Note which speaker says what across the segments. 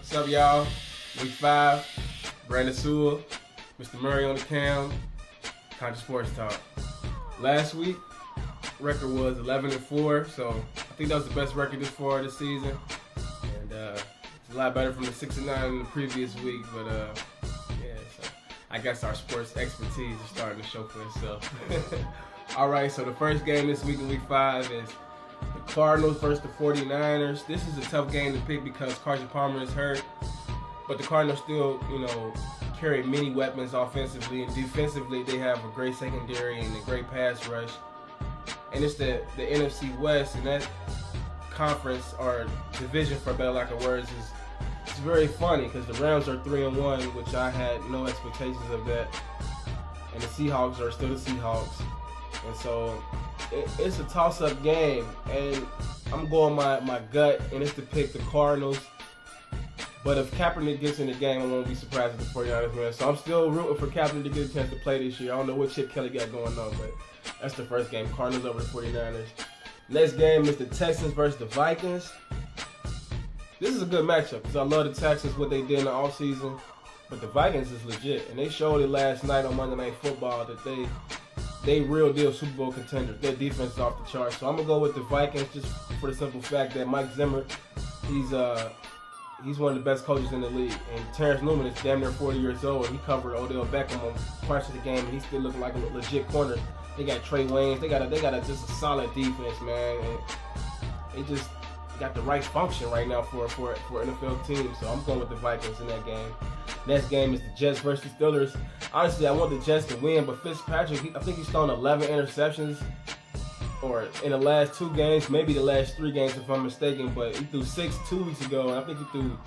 Speaker 1: What's up, y'all? Week 5, Brandon Sewell, Mr. Murray on the cam, Cincinnati Sports Talk. Last week, record was 11-4, so I think that was the best record this far this season. And it's a lot better from the 6-9 in the previous week, but yeah, so I guess our sports expertise is starting to show for itself. All right, so the first game this week in week 5 is the Cardinals versus the 49ers. This is a tough game to pick because Carson Palmer is hurt, but the Cardinals still, carry many weapons offensively, and defensively they have a great secondary and a great pass rush. And it's the NFC West, and that conference or division, for better lack of words, it's very funny because the Rams are 3-1, which I had no expectations of that, and the Seahawks are still the Seahawks, and so it's a toss-up game, and I'm going my gut, and it's to pick the Cardinals. But if Kaepernick gets in the game, I won't be surprised if the 49ers win. So I'm still rooting for Kaepernick to get a chance to play this year. I don't know what Chip Kelly got going on, but that's the first game. Cardinals over the 49ers. Next game is the Texans versus the Vikings. This is a good matchup because I love the Texans, what they did in the offseason. But the Vikings is legit, and they showed it last night on Monday Night Football that they real deal Super Bowl contenders. Their defense is off the charts. So I'm going to go with the Vikings just for the simple fact that Mike Zimmer, he's one of the best coaches in the league. And Terrence Newman is damn near 40 years old. He covered Odell Beckham on parts of the game, and he's still looking like a legit corner. They got Trey Waynes. They got just a solid defense, man. And they just got the right function right now for an NFL team. So I'm going with the Vikings in that game. Next game is the Jets versus Steelers. Honestly, I want the Jets to win, but Fitzpatrick, I think he's thrown 11 interceptions or in the last 2 games, maybe the last 3 games if I'm mistaken, but he threw 6 2 weeks ago, and I think he threw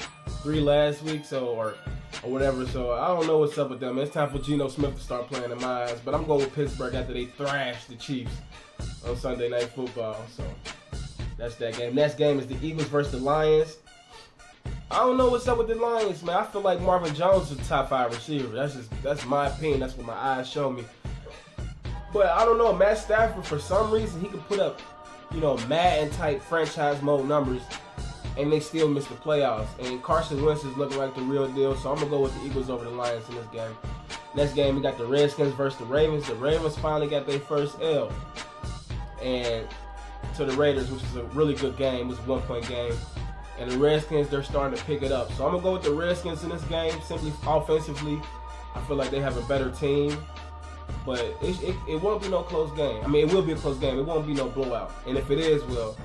Speaker 1: 3 last week, or whatever. So I don't know what's up with them. It's time for Geno Smith to start playing in my eyes, but I'm going with Pittsburgh after they thrashed the Chiefs on Sunday Night Football. So that's that game. Next game is the Eagles versus the Lions. I don't know what's up with the Lions, man. I feel like Marvin Jones is a top 5 receiver. That's my opinion. That's what my eyes show me. But I don't know, Matt Stafford, for some reason, he could put up, Madden-type franchise mode numbers, and they still miss the playoffs. And Carson Wentz is looking like the real deal, so I'm going to go with the Eagles over the Lions in this game. Next game, we got the Redskins versus the Ravens. The Ravens finally got their first L. And to the Raiders, which is a really good game. It was a 1-point game. And the Redskins, they're starting to pick it up. So I'm going to go with the Redskins in this game, simply offensively. I feel like they have a better team. But it won't be no close game. I mean, it will be a close game. It won't be no blowout. And if it is, well,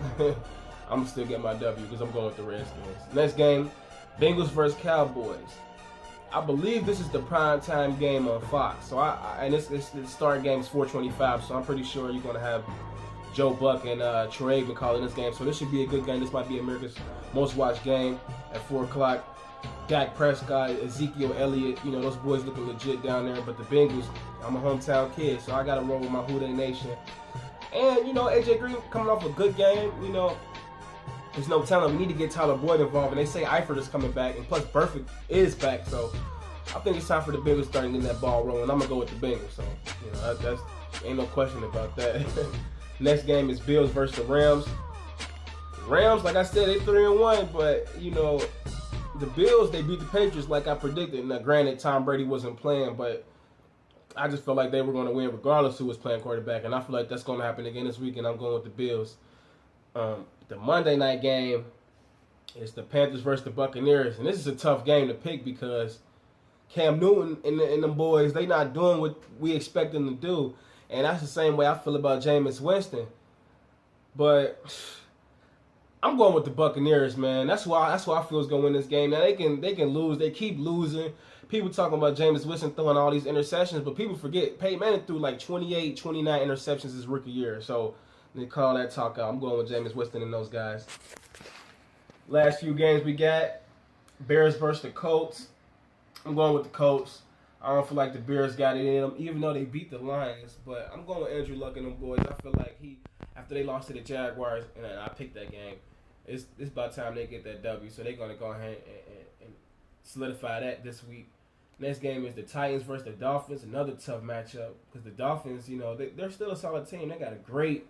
Speaker 1: I'm still getting my W because I'm going with the Redskins. Next game, Bengals versus Cowboys. I believe this is the primetime game on Fox. So and the start game is 4:25. So I'm pretty sure you're going to have Joe Buck and Troy Aikman calling this game. So this should be a good game. This might be America's most watched game at 4 o'clock. Dak Prescott, Ezekiel Elliott, those boys looking legit down there. But the Bengals, I'm a hometown kid, so I got to roll with my Houday Nation. And, AJ Green coming off a good game, there's no telling. We need to get Tyler Boyd involved. And they say Eifert is coming back, and plus Burfict is back. So I think it's time for the Bengals starting getting that ball rolling. I'm going to go with the Bengals. So, that's ain't no question about that. Next game is Bills versus the Rams. Rams, like I said, they 3-1, but, the Bills, they beat the Patriots like I predicted. Now, granted, Tom Brady wasn't playing, but I just felt like they were going to win regardless who was playing quarterback, and I feel like that's going to happen again this week, and I'm going with the Bills. The Monday night game is the Panthers versus the Buccaneers, and this is a tough game to pick because Cam Newton and them boys, they not doing what we expect them to do, and that's the same way I feel about Jameis Winston. But I'm going with the Buccaneers, man. That's why I feel is going to win this game. Now they can lose. They keep losing. People talking about Jameis Winston throwing all these interceptions, but people forget Peyton Manning threw like 28, 29 interceptions his rookie year. So they call that talk out. I'm going with Jameis Winston and those guys. Last few games we got Bears versus the Colts. I'm going with the Colts. I don't feel like the Bears got it in them, even though they beat the Lions. But I'm going with Andrew Luck and them boys. I feel like after they lost to the Jaguars, and I picked that game, it's about time they get that W. So they're going to go ahead and solidify that this week. Next game is the Titans versus the Dolphins, another tough matchup because the Dolphins, they're still a solid team. They got a great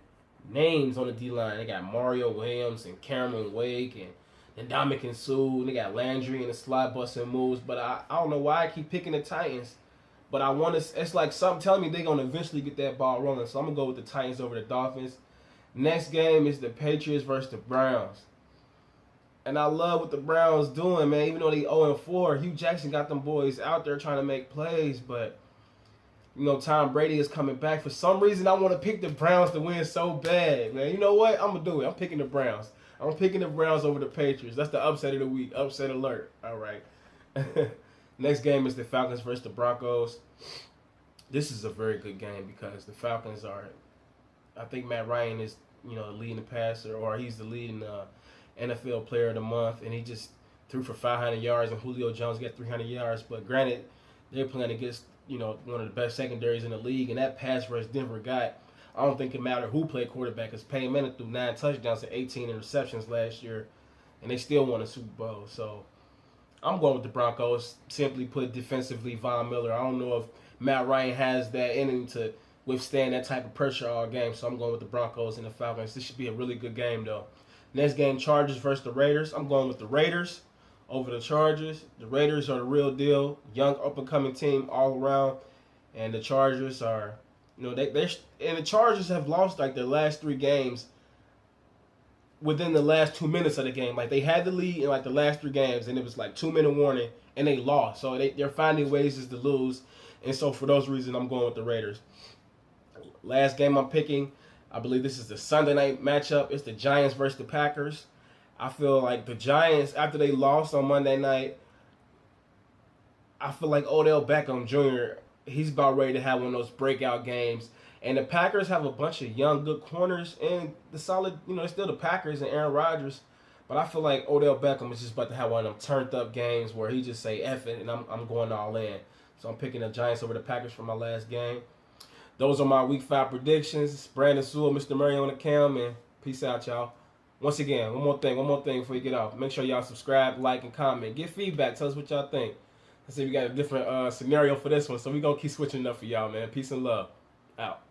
Speaker 1: names on the D-line. They got Mario Williams and Cameron Wake, and and Dominican Sue. They got Landry and the slot busting moves. But I don't know why I keep picking the Titans. But I want to. It's like something telling me they're gonna eventually get that ball rolling. So I'm gonna go with the Titans over the Dolphins. Next game is the Patriots versus the Browns. And I love what the Browns doing, man. Even though they 0-4, Hugh Jackson got them boys out there trying to make plays. But, you know, Tom Brady is coming back. For some reason, I want to pick the Browns to win so bad, man. You know what? I'm going to do it. I'm picking the Browns. I'm picking the Browns over the Patriots. That's the upset of the week. Upset alert. All right. Next game is the Falcons versus the Broncos. This is a very good game because the Falcons are, I think Matt Ryan is, you know, the leading passer, or he's the leading NFL player of the month, and he just threw for 500 yards, and Julio Jones got 300 yards. But granted, they're playing against, you know, one of the best secondaries in the league, and that pass rush Denver got, I don't think it mattered who played quarterback, because Peyton Manning threw 9 touchdowns and 18 interceptions last year, and they still won a Super Bowl. So I'm going with the Broncos. Simply put, defensively, Von Miller. I don't know if Matt Ryan has that in him to withstand that type of pressure all game, so I'm going with the Broncos and the Falcons. This should be a really good game, though. Next game, Chargers versus the Raiders. I'm going with the Raiders over the Chargers. The Raiders are the real deal, young up-and-coming team all around, and the Chargers are, you know, and the Chargers have lost like their last 3 games within the last 2 minutes of the game. Like, they had the lead in like the last 3 games, and it was like 2-minute warning, and they lost. So they're finding ways to lose, and so for those reasons, I'm going with the Raiders. Last game I'm picking, I believe this is the Sunday night matchup. It's the Giants versus the Packers. I feel like the Giants, after they lost on Monday night, I feel like Odell Beckham Jr., he's about ready to have one of those breakout games. And the Packers have a bunch of young, good corners, and the solid, you know, it's still the Packers and Aaron Rodgers. But I feel like Odell Beckham is just about to have one of them turned-up games where he just say, F it, and I'm going all in. So I'm picking the Giants over the Packers for my last game. Those are my Week 5 predictions. It's Brandon Sewell, Mr. Murray on the cam, and peace out, y'all. Once again, one more thing before you get off. Make sure y'all subscribe, like, and comment. Give feedback. Tell us what y'all think. I see we got a different scenario for this one, so we're going to keep switching up for y'all, man. Peace and love. Out.